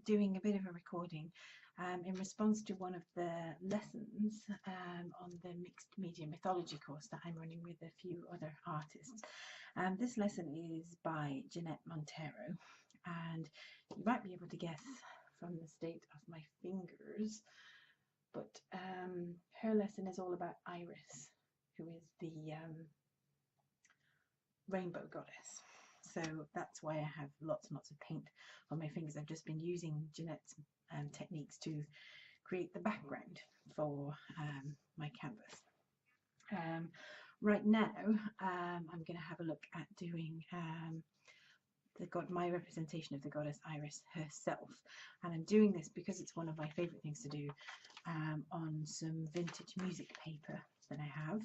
doing a bit of a recording in response to one of the lessons on the mixed media mythology course that I'm running with a few other artists. This lesson is by Jeanette Montero, and you might be able to guess from the state of my fingers, but her lesson is all about Iris, who is the rainbow goddess. So that's why I have lots and lots of paint on my fingers. I've just been using Jeanette's techniques to create the background for my canvas. Right now, I'm going to have a look at doing my representation of the goddess Iris herself, and I'm doing this because it's one of my favorite things to do on some vintage music paper that I have,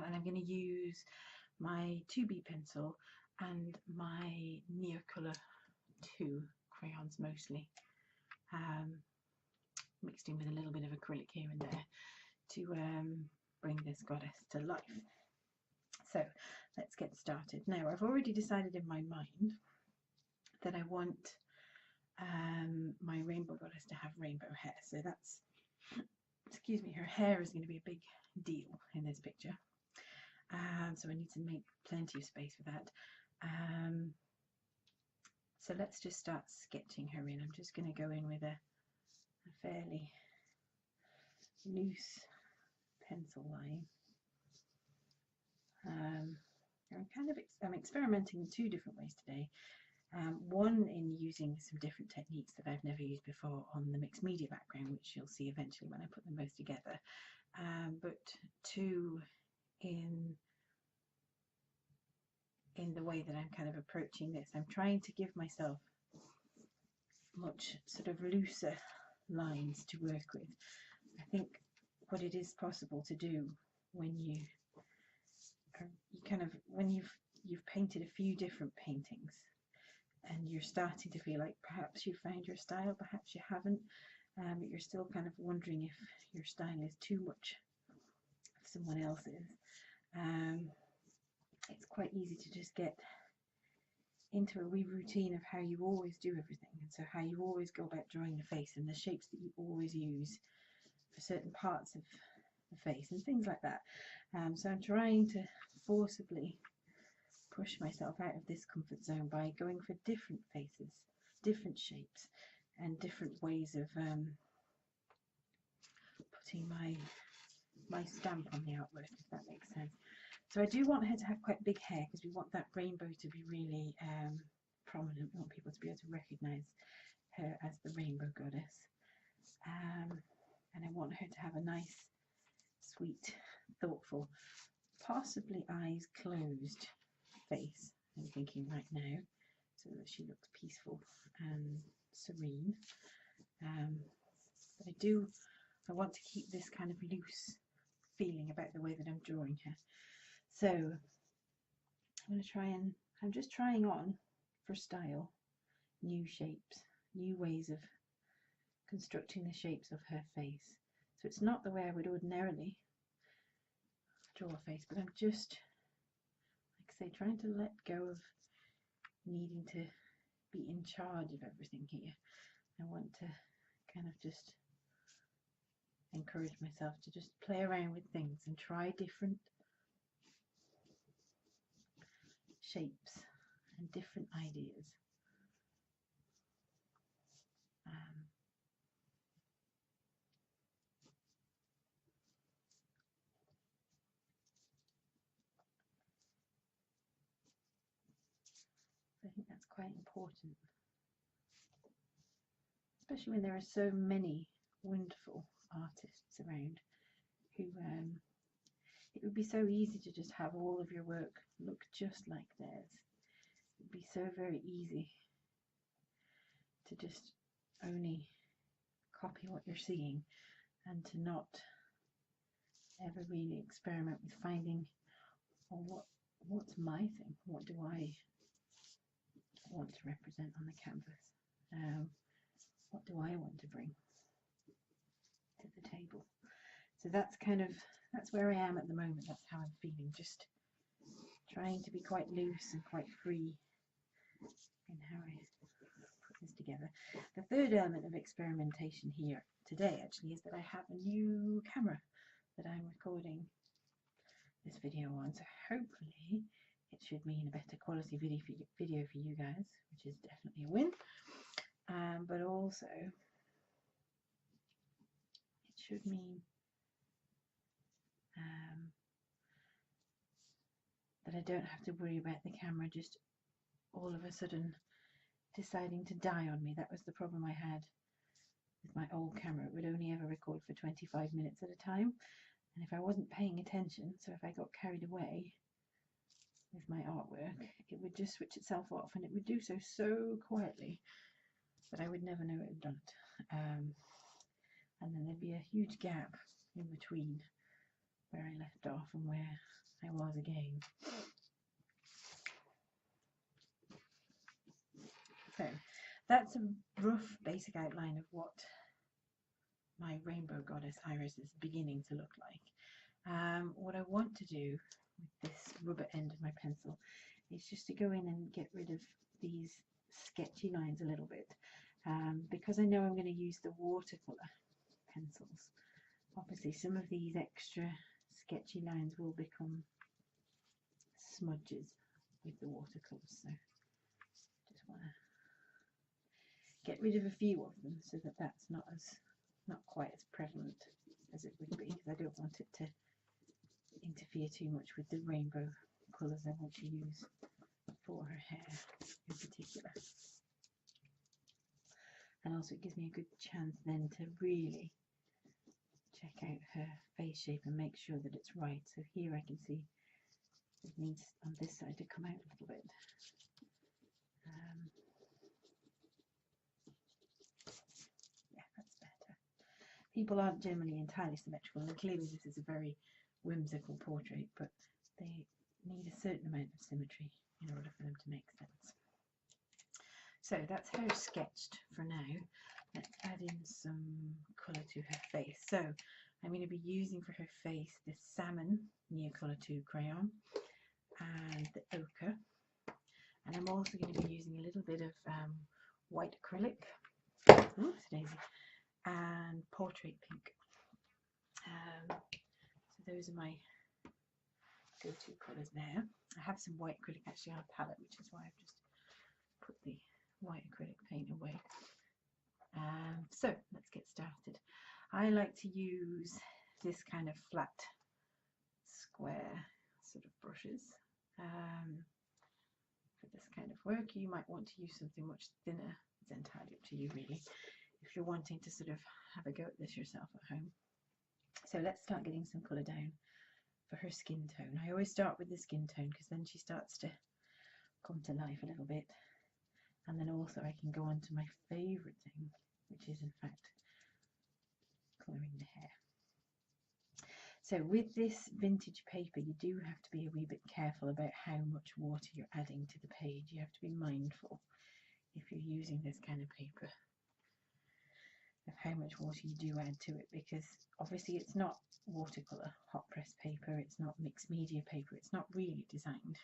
and I'm going to use my 2B pencil and my Neocolor 2 crayons mostly, mixed in with a little bit of acrylic here and there to bring this goddess to life. So let's get started. Now, I've already decided in my mind that I want my rainbow goddess to have rainbow hair. So that's, excuse me, her hair is going to be a big deal in this picture. So I need to make plenty of space for that. So let's just start sketching her in. I'm just going to go in with a fairly loose pencil line. I'm experimenting in two different ways today. One in using some different techniques that I've never used before on the mixed media background, which you'll see eventually when I put them both together. But two, in the way that I'm kind of approaching this. I'm trying to give myself much sort of looser lines to work with. I think what it is possible to do when when you've painted a few different paintings and you're starting to feel like perhaps you found your style, perhaps you haven't, but you're still kind of wondering if your style is too much of someone else's. It's quite easy to just get into a wee routine of how you always do everything, and so how you always go about drawing the face and the shapes that you always use for certain parts of the face and things like that. So I'm trying to forcibly push myself out of this comfort zone by going for different faces, different shapes, and different ways of putting my stamp on the artwork, if that makes sense. So I do want her to have quite big hair because we want that rainbow to be really prominent. We want people to be able to recognize her as the rainbow goddess. And I want her to have a nice, sweet, thoughtful, possibly eyes closed face, I'm thinking right now, so that she looks peaceful and serene. But I want to keep this kind of loose feeling about the way that I'm drawing her. So I'm just trying on for style new shapes, new ways of constructing the shapes of her face. So it's not the way I would ordinarily draw a face, but I'm just, like I say, trying to let go of needing to be in charge of everything here. I want to kind of just encourage myself to just play around with things and try different shapes and different ideas. I think that's quite important, especially when there are so many wonderful artists around who it would be so easy to just have all of your work look just like theirs. It would be so very easy to just only copy what you're seeing and to not ever really experiment with finding, well, what's my thing? What do I want to represent on the canvas? What do I want to bring to the table? So that's where I am at the moment. That's how I'm feeling, just trying to be quite loose and quite free in how I put this together. The third element of experimentation here today actually is that I have a new camera that I'm recording this video on, so hopefully it should mean a better quality video for you guys, which is definitely a win. But also it should mean that I don't have to worry about the camera just all of a sudden deciding to die on me. That was the problem I had with my old camera. It would only ever record for 25 minutes at a time, and if I wasn't paying attention, so if I got carried away with my artwork, it would just switch itself off, and it would do so quietly that I would never know it had done it. And then there'd be a huge gap in between where I left off and where I was again. So that's a rough basic outline of what my rainbow goddess iris is beginning to look like. What I want to do with this rubber end of my pencil is just to go in and get rid of these sketchy lines a little bit, because I know I'm going to use the watercolor pencils. Obviously some of these extra sketchy lines will become smudges with the watercolors, so just want to get rid of a few of them so that that's not quite as prevalent as it would be, because I don't want it to interfere too much with the rainbow colours I want to use for her hair in particular. And also it gives me a good chance then to really check out her face shape and make sure that it's right. So here I can see it needs on this side to come out a little bit. Yeah, that's better. People aren't generally entirely symmetrical, and clearly this is a very whimsical portrait, but they need a certain amount of symmetry in order for them to make sense. So that's her sketched for now. Let's add in some colour to her face. So I'm going to be using for her face this salmon Neocolor II crayon and the ochre, and I'm also going to be using a little bit of white acrylic, oops, daisy, and portrait pink. So those are my go-to colours there. I have some white acrylic actually on a palette, which is why I've just put the white acrylic paint away. So let's get started. I like to use this kind of flat square sort of brushes for this kind of work. You might want to use something much thinner. It's entirely up to you really, if you're wanting to sort of have a go at this yourself at home. So let's start getting some colour down for her skin tone. I always start with the skin tone because then she starts to come to life a little bit, and then also I can go on to my favourite thing, which is in fact colouring the hair. So with this vintage paper, you do have to be a wee bit careful about how much water you're adding to the page. You have to be mindful, if you're using this kind of paper, of how much water you do add to it, because obviously it's not watercolour hot press paper, it's not mixed media paper, it's not really designed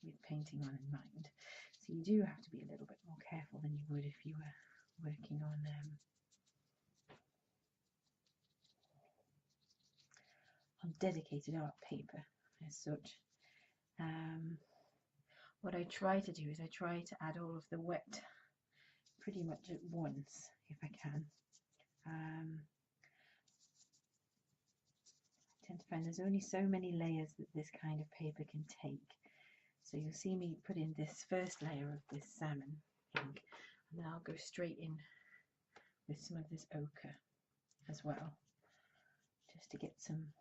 with painting on in mind. So you do have to be a little bit more careful than you would if you were working on dedicated art paper as such. What I try to do is I try to add all of the wet pretty much at once if I can. I tend to find there's only so many layers that this kind of paper can take. So you'll see me put in this first layer of this salmon ink, and then I'll go straight in with some of this ochre as well, just to get some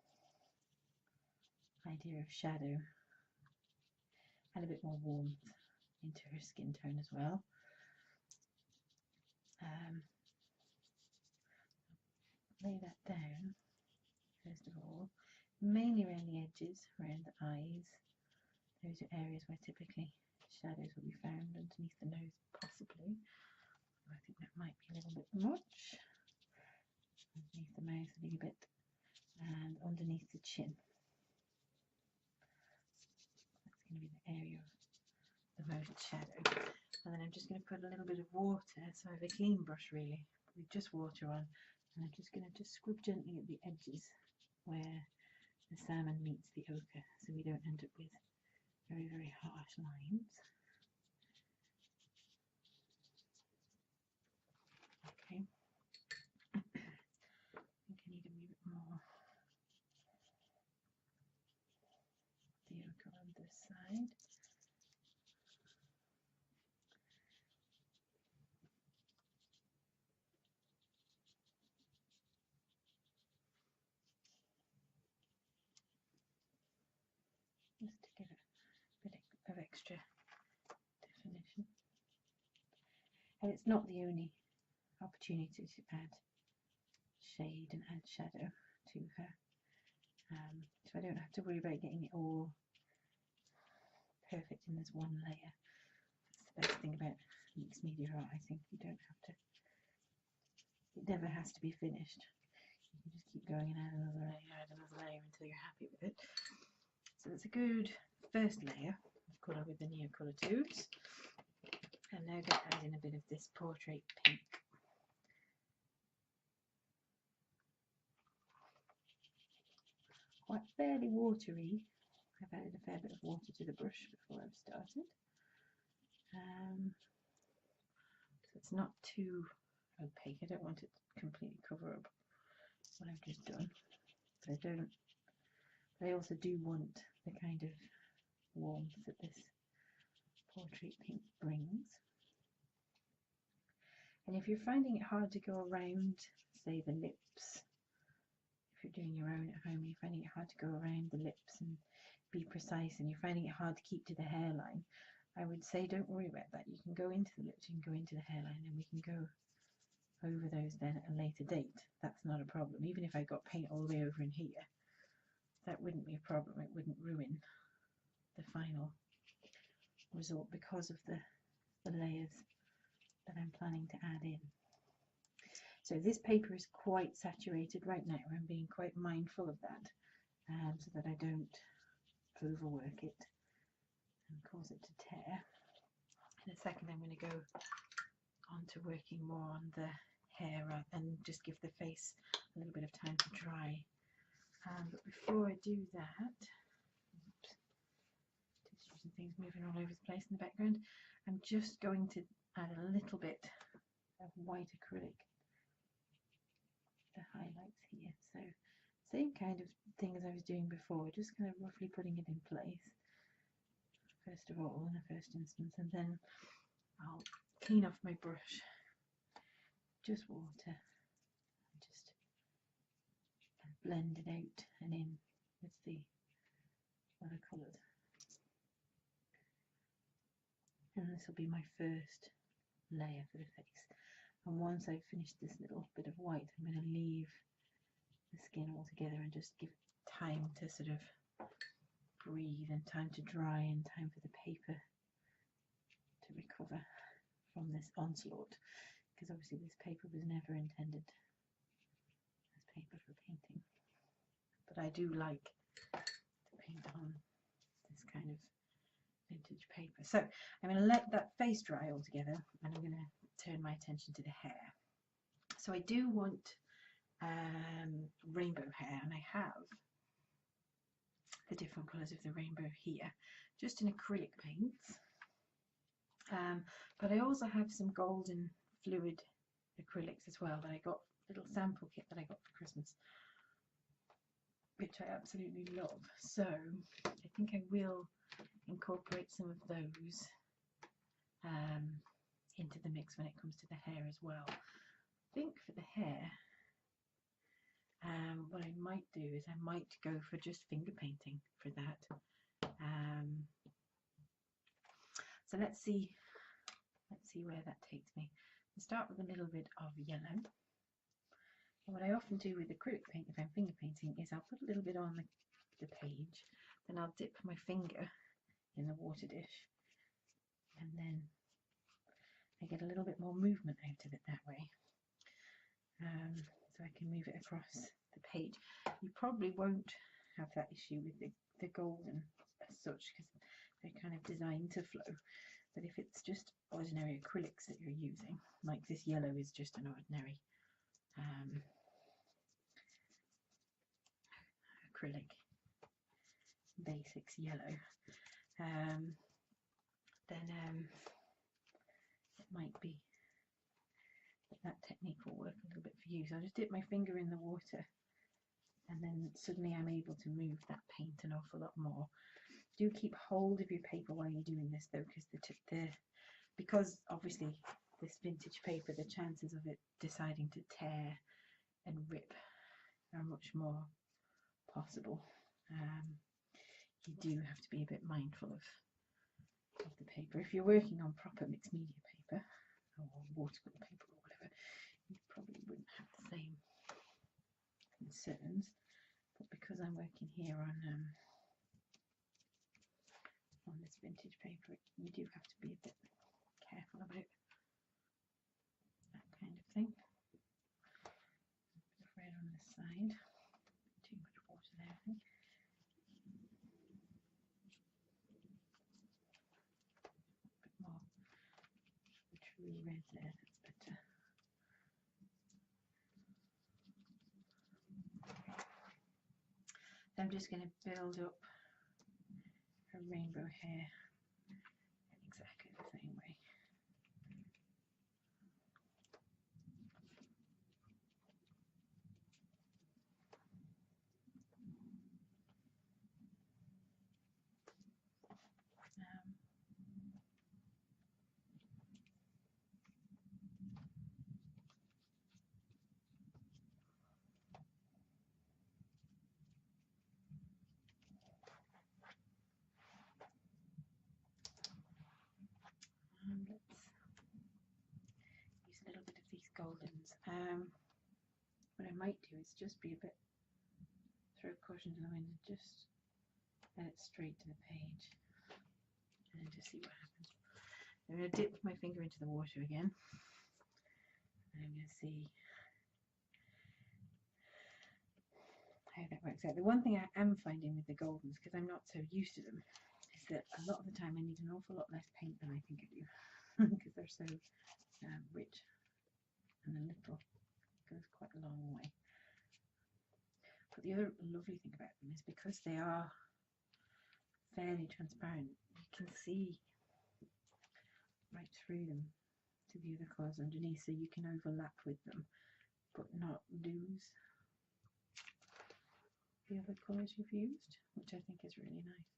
idea of shadow and a bit more warmth into her skin tone as well. Lay that down first of all, mainly around the edges, around the eyes. Those are areas where typically shadows will be found, underneath the nose possibly. I think that might be a little bit much. Underneath the mouth a little bit, and underneath the chin. That's going to be the area of the most shadow. And then I'm just going to put a little bit of water, so I have a clean brush really, with just water on, and I'm just going to just scrub gently at the edges where the salmon meets the ochre, so we don't end up with very, very harsh lines. Okay, I think I need a wee bit more the ochre on this side. Just to give it a bit of extra definition. And it's not the only opportunity to add shade and add shadow to her. So I don't have to worry about getting it all perfect in this one layer. That's the best thing about mixed media art, I think. You don't have to, it never has to be finished. You can just keep going and add another layer until you're happy with it. So that's a good first layer of colour with the Neocolor tubes. And now going to add in a bit of this portrait pink. Quite fairly watery. I've added a fair bit of water to the brush before I've started. So it's not too opaque. I don't want it to completely cover up what I've just done. But I also do want the kind of warmth that this portrait pink brings. And if you're finding it hard to go around, say, the lips, if you're doing your own at home, you're finding it hard to go around the lips and be precise, and you're finding it hard to keep to the hairline, I would say don't worry about that. You can go into the lips, you can go into the hairline, and we can go over those then at a later date. That's not a problem. Even if I got paint all the way over in here, that wouldn't be a problem. It wouldn't ruin the final result because of the layers that I'm planning to add in. So this paper is quite saturated right now. I'm being quite mindful of that, so that I don't overwork it and cause it to tear. In a second I'm going to go on to working more on the hair and just give the face a little bit of time to dry. But before I do that, some things moving all over the place in the background, I'm just going to add a little bit of white acrylic, the highlights here. So same kind of thing as I was doing before, just kind of roughly putting it in place first of all in the first instance, and then I'll clean off my brush, just water, and just blend it out and in with the watercolours. And this will be my first layer for the face. And once I've finished this little bit of white, I'm going to leave the skin all together and just give time to sort of breathe and time to dry and time for the paper to recover from this onslaught, because obviously this paper was never intended as paper for painting. But I do like to paint on this kind of vintage paper. So I'm going to let that face dry all together, and I'm going to turn my attention to the hair. So I do want rainbow hair, and I have the different colours of the rainbow here, just in acrylic paints. But I also have some golden fluid acrylics as well that I got, little sample kit that I got for Christmas, which I absolutely love. So I think I will incorporate some of those into the mix when it comes to the hair as well. I think for the hair, what I might do is I might go for just finger painting for that. So let's see where that takes me. I'll start with a little bit of yellow. And what I often do with acrylic paint, if I'm finger painting, is I'll put a little bit on the page, then I'll dip my finger in the water dish, and then I get a little bit more movement out of it that way. So I can move it across the page. You probably won't have that issue with the golden as such, because they're kind of designed to flow. But if it's just ordinary acrylics that you're using, like this yellow is just an ordinary acrylic basics yellow, then it might be that technique will work a little bit for you. So I just dip my finger in the water, and then suddenly I'm able to move that paint an awful lot more. Do keep hold of your paper while you're doing this though, because obviously this vintage paper, the chances of it deciding to tear and rip are much more possible. You do have to be a bit mindful of the paper. If you're working on proper mixed media paper or watercolor paper or whatever, you probably wouldn't have the same concerns. But because I'm working here on this vintage paper, you do have to be a bit careful about that kind of thing. A bit of red on this side. Too much water there, I think. A bit more true red there, that's better. So I'm just going to build up a rainbow hair in exactly the same way. Let's use a little bit of these goldens. What I might do is just be a bit, throw caution to the wind and just let it straight to the page and just see what happens. I'm going to dip my finger into the water again, and I'm going to see how that works out. The one thing I am finding with the goldens, because I'm not so used to them, is that a lot of the time I need an awful lot less paint than I think I do, because they're so rich, and a little goes quite a long way. But the other lovely thing about them is because they are fairly transparent, you can see right through them to the other colours underneath, so you can overlap with them but not lose the other colours you've used, which I think is really nice.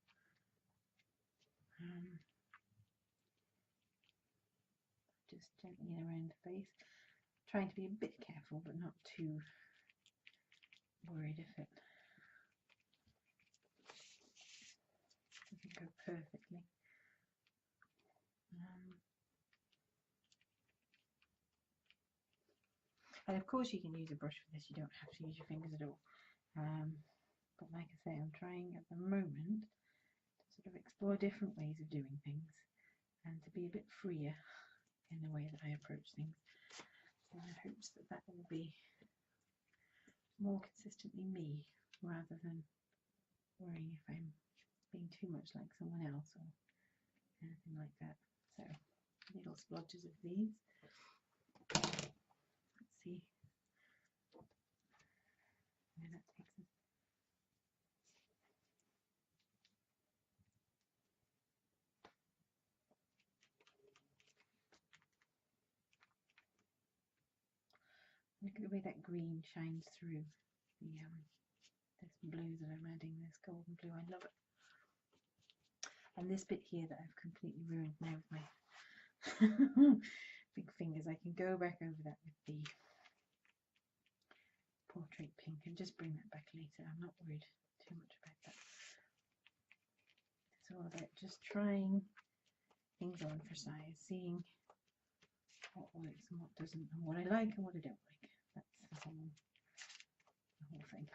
Just gently around the face, trying to be a bit careful but not too worried if it doesn't go perfectly. And of course you can use a brush for this, you don't have to use your fingers at all. But like I say, I'm trying at the moment to sort of explore different ways of doing things and to be a bit freer in the way that I approach things, in the hopes that that will be more consistently me rather than worrying if I'm being too much like someone else or anything like that. So little splodges of these. Let's see where that takes us. Look at the way that green shines through the this blue that I'm adding, this golden blue. I love it. And this bit here that I've completely ruined now with my big fingers, I can go back over that with the portrait pink and just bring that back later. I'm not worried too much about that. It's all about just trying things on for size, seeing what works and what doesn't, and what I like and what I don't like. That's the whole thing.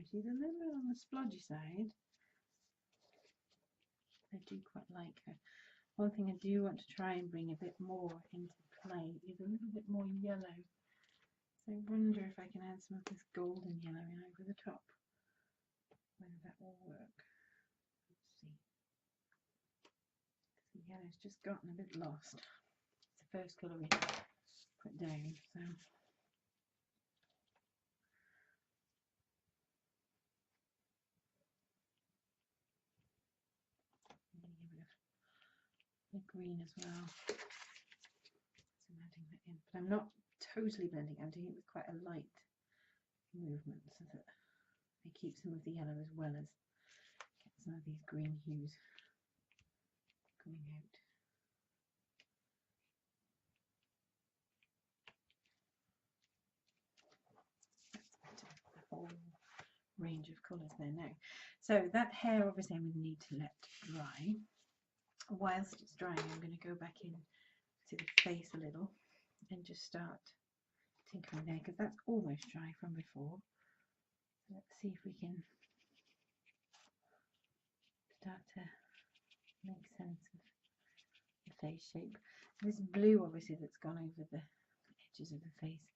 She's a little bit on the splodgy side. I do quite like her. One thing I do want to try and bring a bit more into play is a little bit more yellow. So I wonder if I can add some of this golden yellow in over the top, whether that will work. Let's see. The yellow's just gotten a bit lost. It's the first colour we put down, so I'm going to give it a green as well. So I'm adding that in, but I'm not totally blending. I'm doing it with quite a light movement so that I keep some of the yellow as well as get some of these green hues coming out. That's a whole range of colours there now. So that hair obviously I'm going to need to let dry. Whilst it's drying, I'm going to go back in to the face a little and just start tinkering there, because that's almost dry from before. Let's see if we can start to make sense of the face shape. This blue obviously that's gone over the edges of the face,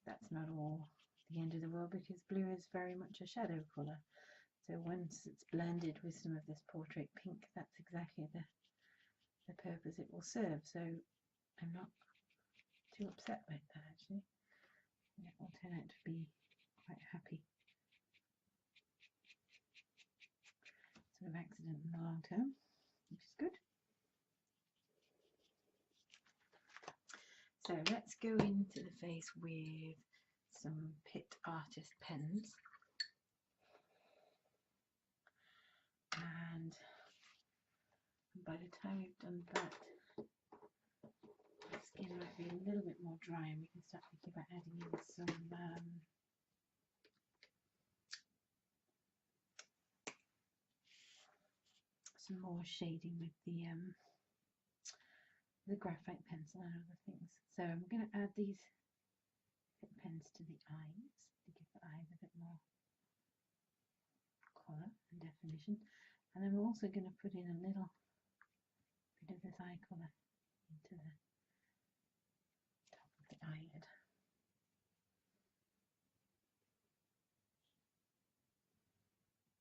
that's not all the end of the world, because blue is very much a shadow colour. So once it's blended with some of this portrait pink, that's exactly the purpose it will serve. So I'm not too upset about that actually. It will turn out to be quite happy. Sort of accident in the long term, which is good. So let's go into the face with some Pitt Artist pens. And by the time we've done that, the skin might be a little bit more dry and we can start thinking about adding in some more shading with the graphite pencil and other things. So I'm going to add these Pitt pens to the eyes to give the eyes a bit more colour and definition. And I'm also going to put in a little bit of this eye colour into the top of the eyelid.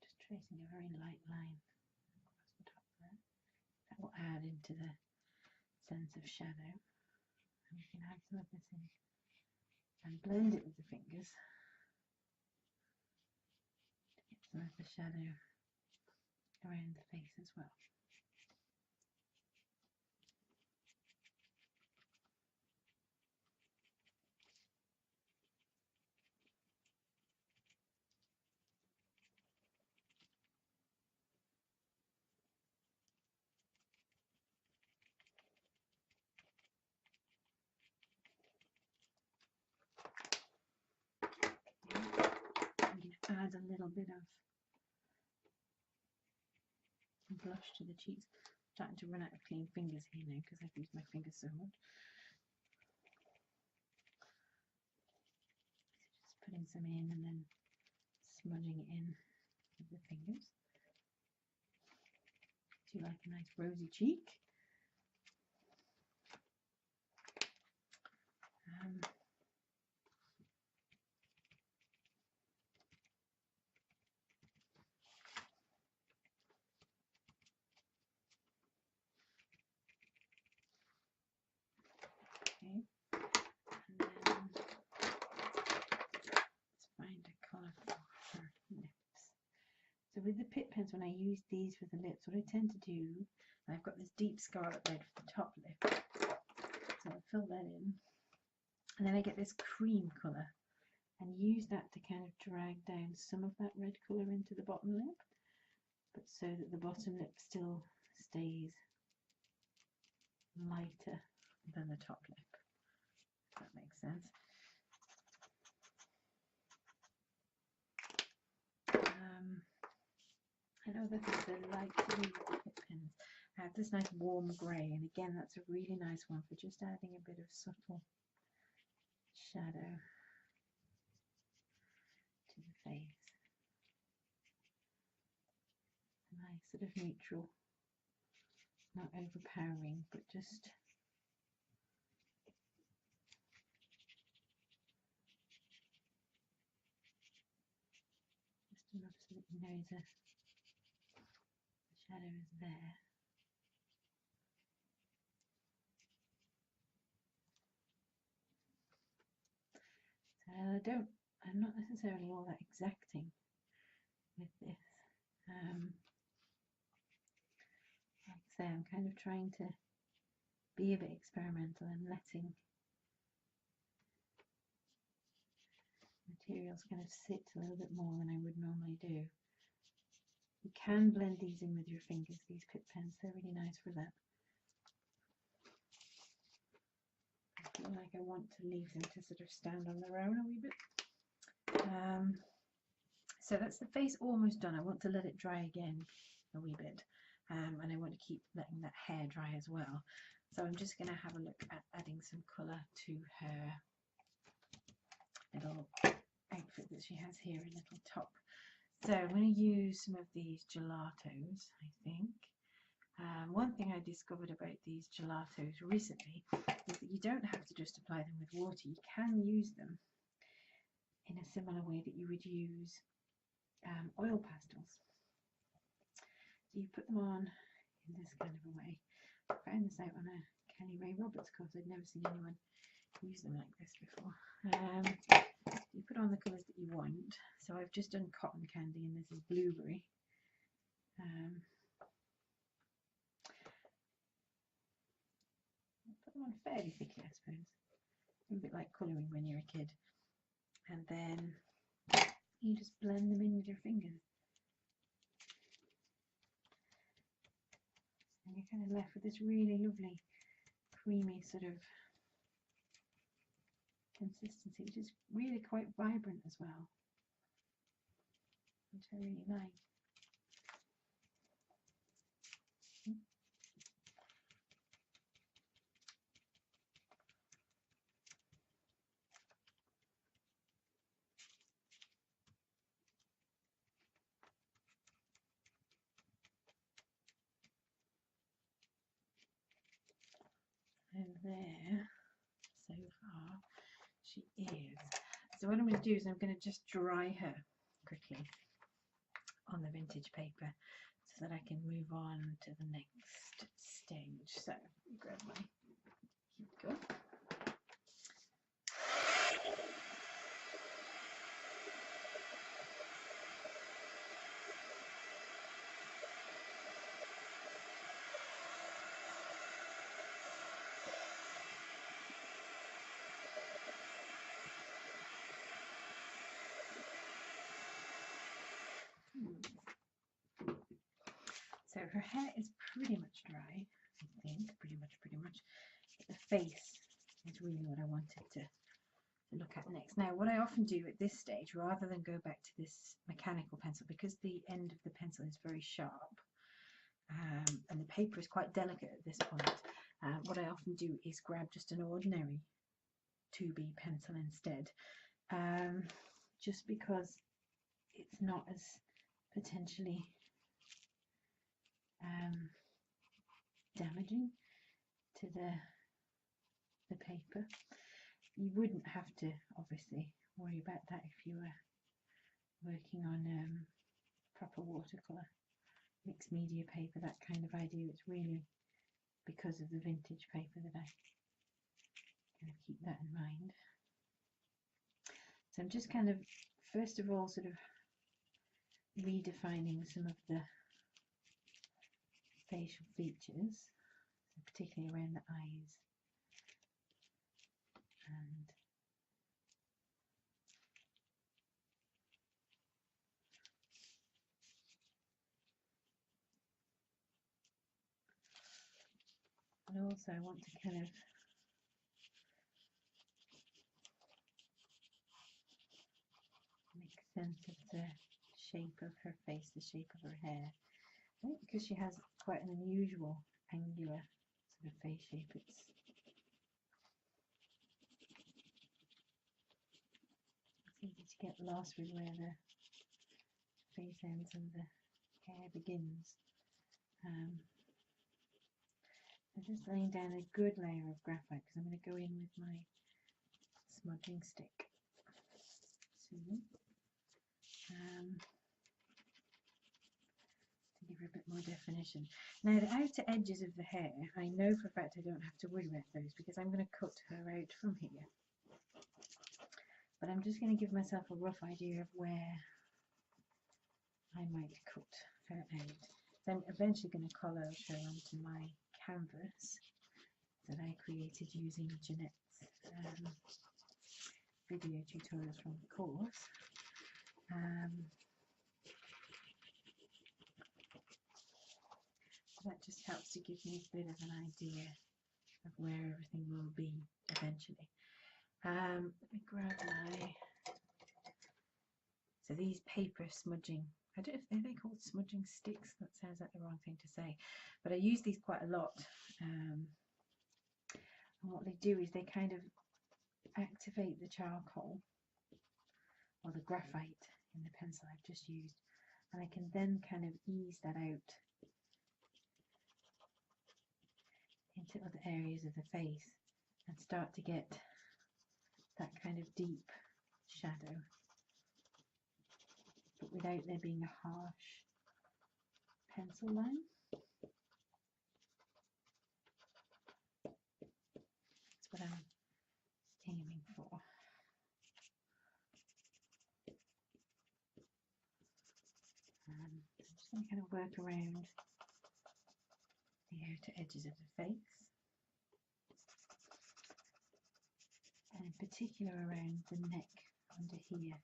Just tracing a very light line across the top there. That will add into the sense of shadow. And we can add some of this in and blend it with the fingers to get some of the shadow around the face as well. I'm going to add a little bit of blush to the cheeks. I'm starting to run out of clean fingers here now because I've used my fingers so much. Just putting some in and then smudging it in with the fingers. Do you like a nice rosy cheek? Okay, and then let's find a colour for her lips. So with the Pitt pens, when I use these for the lips, what I tend to do, I've got this deep scarlet red for the top lip, so I'll fill that in, and then I get this cream colour and use that to kind of drag down some of that red colour into the bottom lip, but so that the bottom lip still stays lighter than the top lip, if that makes sense. I know that is the light blue Pitt pens. I have this nice warm grey, and again that's a really nice one for just adding a bit of subtle shadow to the face. nice sort of neutral, not overpowering, but just enough so that you know the shadow is there. So I'm not necessarily all that exacting with this. Like I say, I'm kind of trying to be a bit experimental and letting materials kind of sit a little bit more than I would normally do. You can blend these in with your fingers, these Pitt pens, they're really nice for that. I feel like I want to leave them to sort of stand on their own a wee bit. So that's the face almost done. I want to let it dry again a wee bit, and I want to keep letting that hair dry as well. So I'm just going to have a look at adding some colour to her little outfit that she has here, a little top. So I'm going to use some of these gelatos, I think. One thing I discovered about these gelatos recently is that you don't have to just apply them with water. You can use them in a similar way that you would use oil pastels. So you put them on in this kind of a way. I found this out on a Kelly Ray Roberts course. I'd never seen anyone use them like this before. You put on the colours that you want. So I've just done cotton candy and this is blueberry. Put them on fairly thickly, I suppose. A bit like colouring when you're a kid. And then you just blend them in with your fingers. And you're kind of left with this really lovely, creamy sort of consistency, which is really quite vibrant as well, which I really like. And there, so far, she is. So what I'm going to do is I'm going to just dry her quickly on the vintage paper so that I can move on to the next stage. So grab my, here we go. So her hair is pretty much dry, I think, pretty much. But the face is really what I wanted to look at next. Now, what I often do at this stage, rather than go back to this mechanical pencil, because the end of the pencil is very sharp, and the paper is quite delicate at this point, what I often do is grab just an ordinary 2B pencil instead, just because it's not as potentially damaging to the paper. You wouldn't have to obviously worry about that if you were working on proper watercolour, mixed media paper, that kind of idea. It's really because of the vintage paper that I kind of keep that in mind. So I'm just kind of first of all sort of redefining some of the facial features, so particularly around the eyes and also I want to kind of make sense of the shape of her face, the shape of her hair. I think because she has quite an unusual angular sort of face shape, it's easy to get lost with where the face ends and the hair begins. I'm just laying down a good layer of graphite because I'm going to go in with my smudging stick soon. To give her a bit more definition. Now the outer edges of the hair, I know for a fact I don't have to worry about those because I'm going to cut her out from here. But I'm just going to give myself a rough idea of where I might cut her out. So I'm eventually going to collage her onto my canvas that I created using Jeanette's video tutorials from the course. That just helps to give me a bit of an idea of where everything will be eventually. Let me grab my, so these paper smudging, I don't know if they're called smudging sticks, that sounds like the wrong thing to say, but I use these quite a lot. And what they do is they kind of activate the charcoal or the graphite in the pencil I've just used, and I can then kind of ease that out into other areas of the face and start to get that kind of deep shadow, but without there being a harsh pencil line. That's what I'm aiming for. I'm just going to kind of work around the outer edges of the face, and in particular around the neck under here.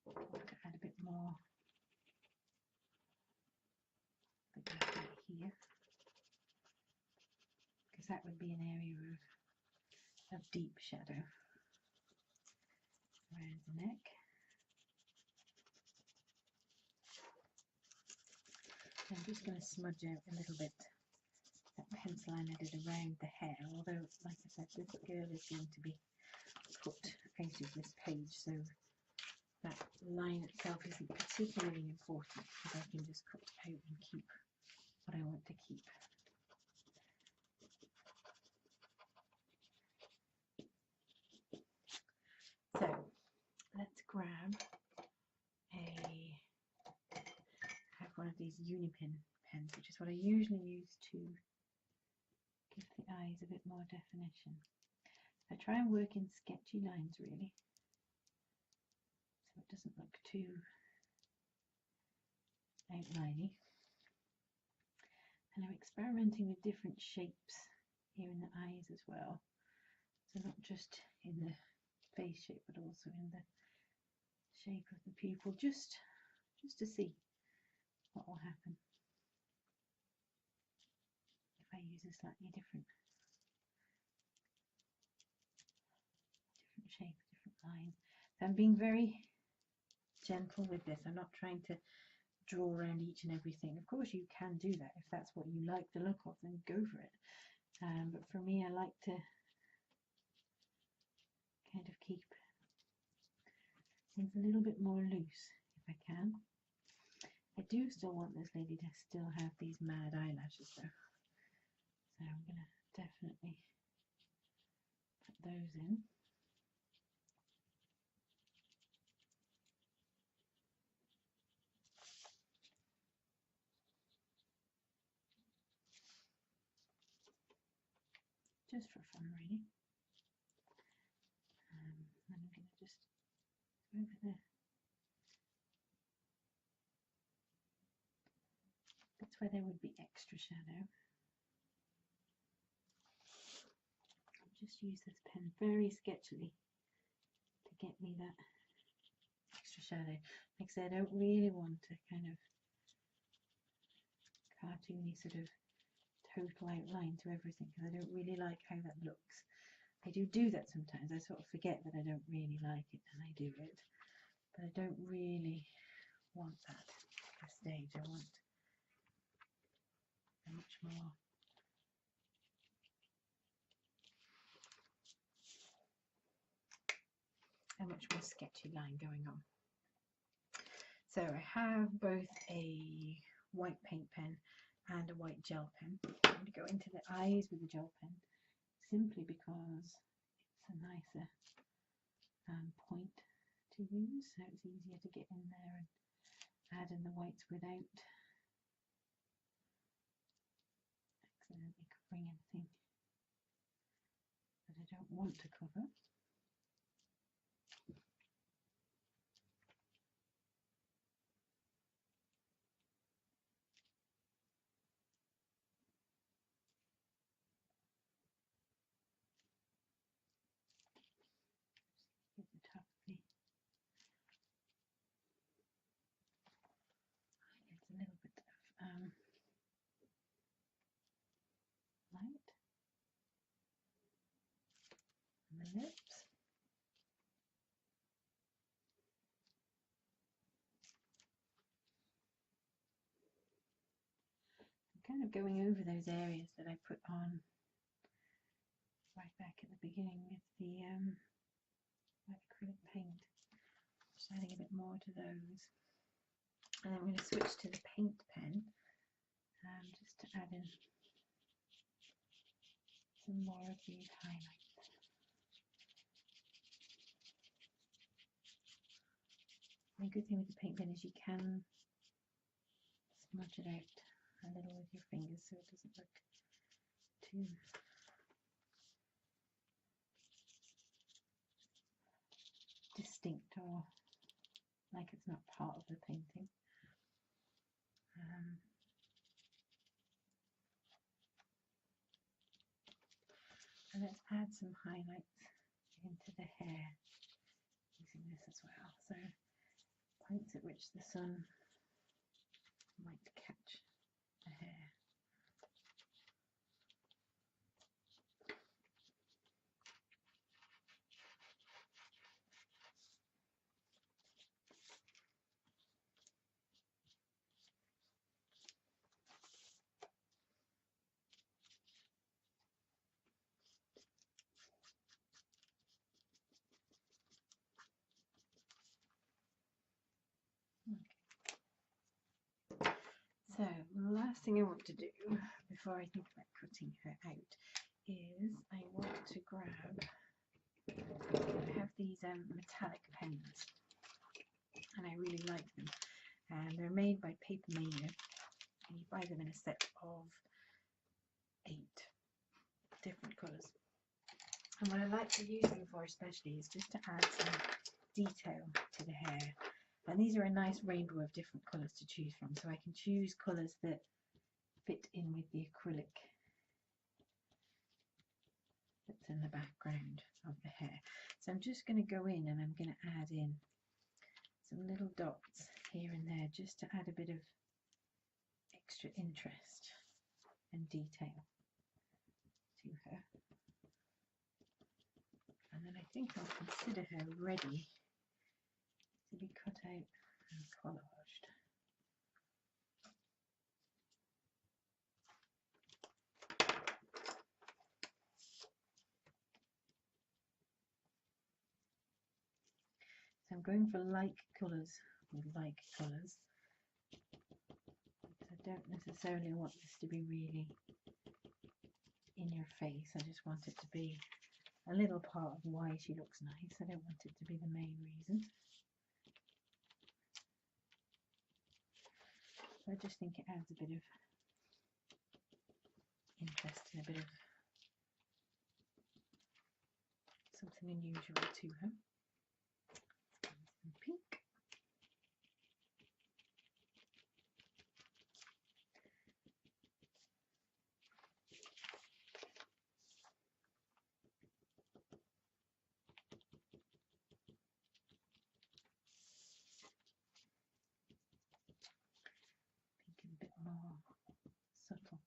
I want to add a bit more right here, because that would be an area of deep shadow around the neck. I'm just going to smudge out a little bit that pencil line I did around the hair, although like I said, this girl is going to be cut out of this page, so that line itself isn't particularly important because I can just cut out and keep what I want to keep. So let's grab I have one of these Unipin pens, which is what I usually use to give the eyes a bit more definition. I try and work in sketchy lines really, so it doesn't look too outliney. And I'm experimenting with different shapes here in the eyes as well, so not just in the face shape but also in the shape of the pupil, just to see what will happen if I use a slightly different shape, different line. So I'm being very gentle with this. I'm not trying to draw around each and everything. Of course you can do that if that's what you like the look of, then go for it. But for me, I like to kind of keep things a little bit more loose if I can. I do still want this lady to still have these mad eyelashes though, so I'm going to definitely put those in. Just for fun really. And I'm going to just go over there. That's where there would be extra shadow. I'll just use this pen very sketchily to get me that extra shadow. Like I said, I don't really want to kind of cartoony sort of total outline to everything because I don't really like how that looks. I do that sometimes. I sort of forget that I don't really like it and I do it, but I don't really want that at this stage. I want a much more sketchy line going on. So I have both a white paint pen and a white gel pen. I'm going to go into the eyes with the gel pen simply because it's a nicer point to use, so it's easier to get in there and add in the whites without accidentally covering anything that I don't want to cover. Get the top of the eyelids a little bit of light on the lips. I'm kind of going over those areas that I put on right back at the beginning with the white acrylic paint. Just adding a bit more to those. And I'm going to switch to the paint pen just to add in some more of these highlights. The good thing with the paint pen is you can smudge it out a little with your fingers so it doesn't look too distinct or like it's not part of the painting. And let's add some highlights into the hair using this as well. So points at which the sun might catch the hair. So the last thing I want to do before I think about cutting her out is I want to grab, I have these metallic pens and I really like them, and they're made by Paper Mania and you buy them in a set of 8 different colours. And what I like to use them for especially is just to add some detail to the hair. And these are a nice rainbow of different colours to choose from, so I can choose colours that fit in with the acrylic that's in the background of the hair. So I'm just going to go in and I'm going to add in some little dots here and there just to add a bit of extra interest and detail to her. And then I think I'll consider her ready to be cut out and collaged. So I'm going for like colours with like colours. I don't necessarily want this to be really in your face. I just want it to be a little part of why she looks nice. I don't want it to be the main reason. So I just think it adds a bit of interest and a bit of something unusual to her. Some pink. Pink and a bit more subtle.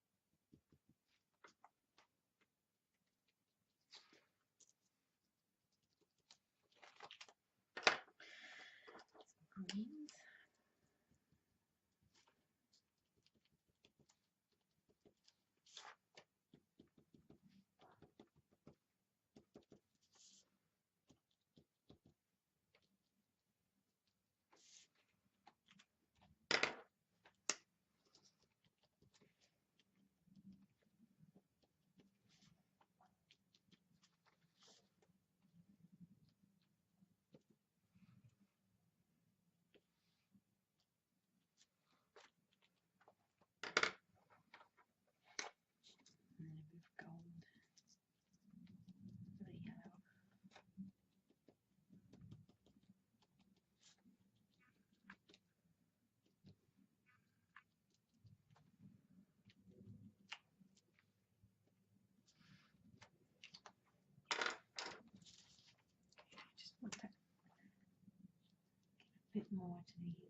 more to these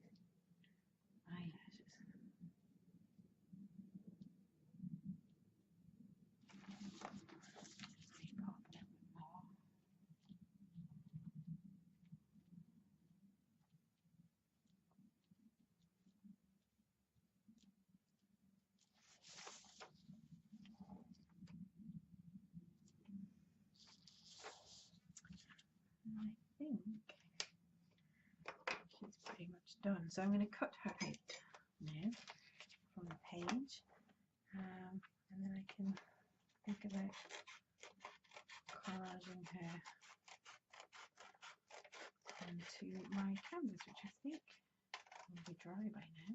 eyelashes. Maybe pop a little bit more. And I think she's pretty much done. So I'm going to cut her out now from the page, and then I can think about collaging her onto my canvas, which I think will be dry by now.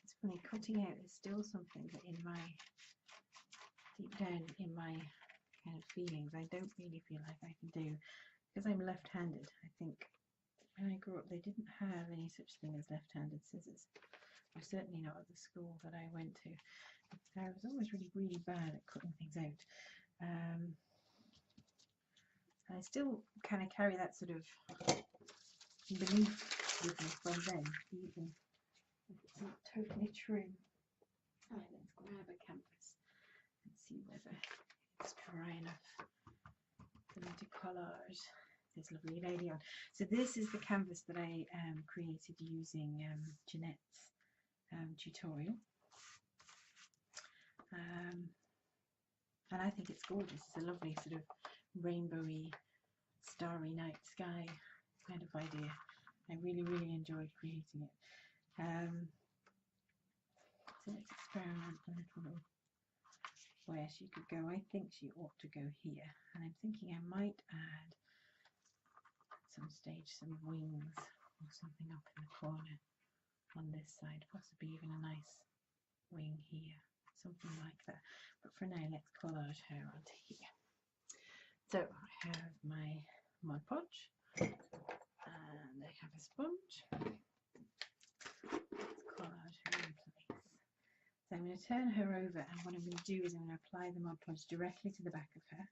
It's funny, cutting out is still something that in my deep down in my kind of feelings I don't really feel like I can do, because I'm left-handed. I think when I grew up they didn't have any such thing as left-handed scissors, or certainly not at the school that I went to. So I was always really bad at cutting things out. I still kind of carry that sort of belief with me from then, even if it's not totally true. Alright, let's grab a canvas and see whether it's dry enough for me to collage this lovely lady on. So this is the canvas that I created using Jeanette's tutorial, and I think it's gorgeous. It's a lovely sort of rainbowy, starry night sky kind of idea. I really enjoyed creating it. So let's experiment a little where she could go. I think she ought to go here, and I'm thinking I might add at some stage some wings or something up in the corner on this side, possibly even a nice wing here, something like that. But for now, let's collage her onto here. So I have my Mod Podge and I have a sponge. Let's collage her in place. So I'm going to turn her over, and what I'm going to do is I'm going to apply the Mod Podge directly to the back of her.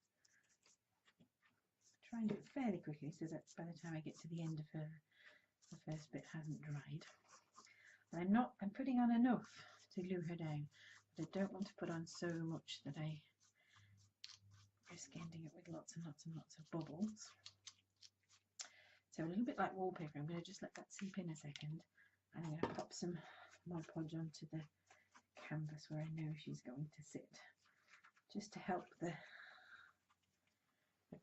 Try and do it fairly quickly so that by the time I get to the end of her, the first bit hasn't dried. And I'm putting on enough to glue her down, but I don't want to put on so much that I risk ending up with lots and lots of bubbles. So a little bit like wallpaper, I'm going to just let that seep in a second, and I'm going to pop some Mod Podge onto the canvas where I know she's going to sit, just to help the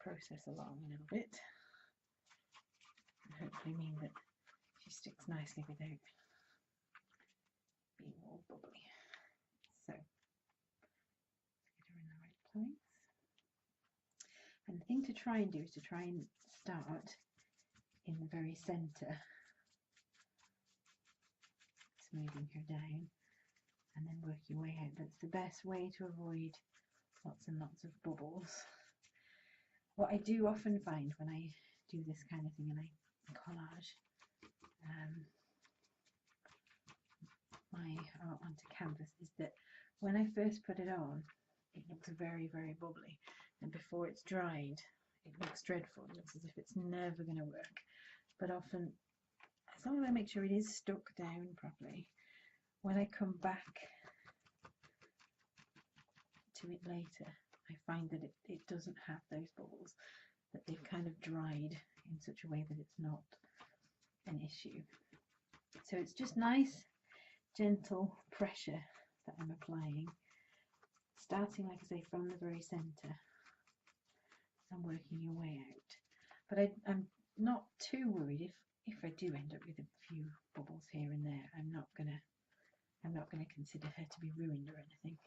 process along a little bit, and hopefully mean that she sticks nicely without being all bubbly. So let's get her in the right place. And the thing to try and do is to try and start in the very centre, smoothing her down, and then work your way out. That's the best way to avoid lots and lots of bubbles. What I do often find when I do this kind of thing and I collage my art onto canvas is that when I first put it on, it looks very bubbly, and before it's dried it looks dreadful. It looks as if it's never going to work. But often, as long as I make sure it is stuck down properly, when I come back to it later, I find that it doesn't have those bubbles, that they've kind of dried in such a way that it's not an issue. So it's just nice gentle pressure that I'm applying, starting, like I say, from the very centre and working your way out. But I'm not too worried if I do end up with a few bubbles here and there. I'm not gonna consider her to be ruined or anything.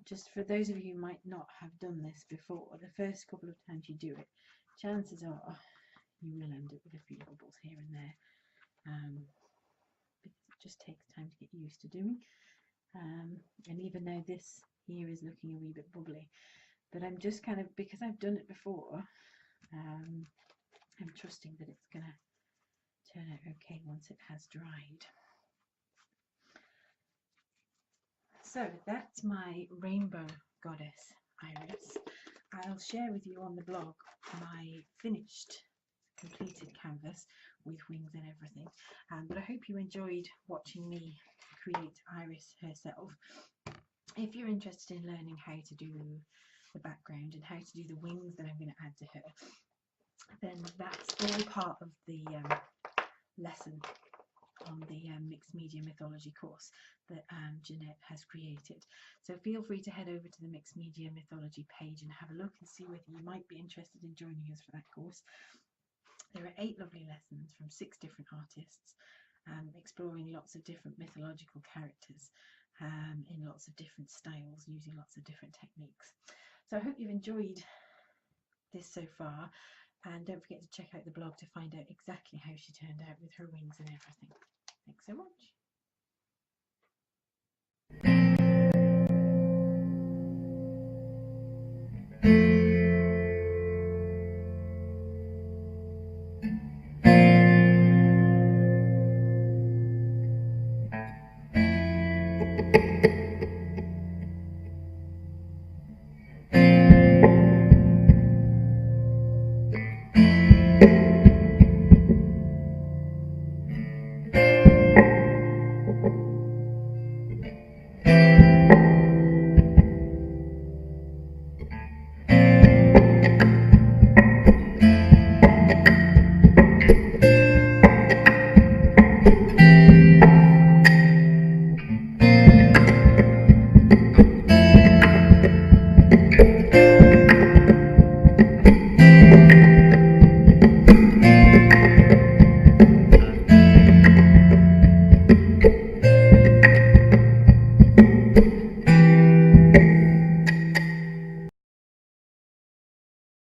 Just for those of you who might not have done this before, the first couple of times you do it, chances are you will end up with a few bubbles here and there, because it just takes time to get used to doing. And even though this here is looking a wee bit bubbly, but I'm just kind of, because I've done it before, I'm trusting that it's gonna turn out okay once it has dried. So that's my rainbow goddess Iris. I'll share with you on the blog my finished completed canvas with wings and everything, but I hope you enjoyed watching me create Iris herself. If you're interested in learning how to do the background and how to do the wings that I'm going to add to her, then that's all part of the lesson on the Mixed Media Mythology course that Jeanette has created. So feel free to head over to the Mixed Media Mythology page and have a look and see whether you might be interested in joining us for that course. There are 8 lovely lessons from 6 different artists, exploring lots of different mythological characters in lots of different styles, using lots of different techniques. So I hope you've enjoyed this so far, and don't forget to check out the blog to find out exactly how she turned out with her wings and everything. Thanks so much.